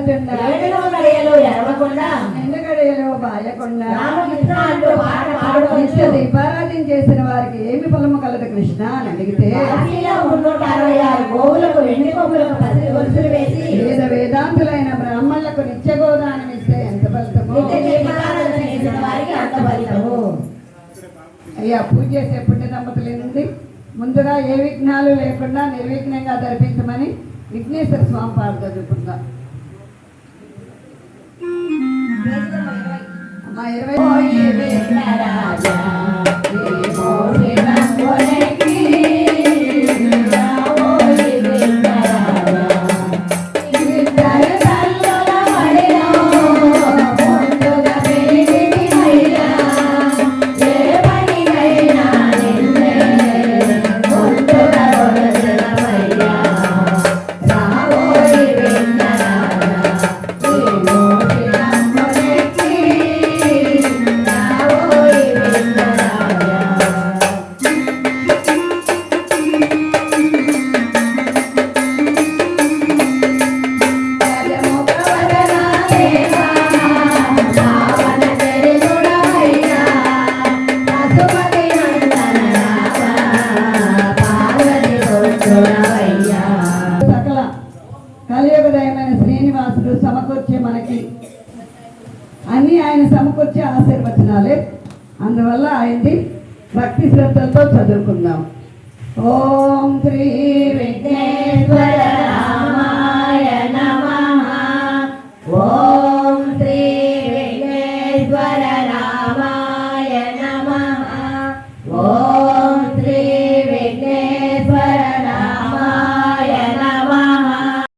పాడుచుండా ఎరవకుండా ఎండగడియలో బాయకుండా రామకృష్ణ అంటూ పాట పాడుకోవచ్చు. దీపారాధన చేసిన వారికి ఏమి ఫలము కలదు కృష్ణ అని అడిగితే కాశీలో 366 గోవులకు వెండి కొమ్ములకు పసిడి గొలుసులు వేసి వేదాంతులైన బ్రాహ్మణులకు నిత్యగోదానం ఇస్తే ఎంత ఫలితము, నిత్య దీపారాధన చేసిన వారికి అంత ఫలితము. అయ్యా పూజ చేసే పుణ్య దంపతుల నుండి ముందుగా ఏ విఘ్నాలు లేకుండా నిర్విఘ్నంగా జరిపించమని విఘ్నేశ్వర స్వామి పాట చదువుకుందాం. అమ్మా 20 సకల కలియుగదయమైన శ్రీనివాసుడు సమకూర్చే మనకి అన్ని ఆయన సమకూర్చే ఆశీర్వచనాలే. అందువల్ల ఆయన్ని భక్తి శ్రద్ధలతో చదువుకుందాం. ఓం శ్రీ విఘ్నేశ్వర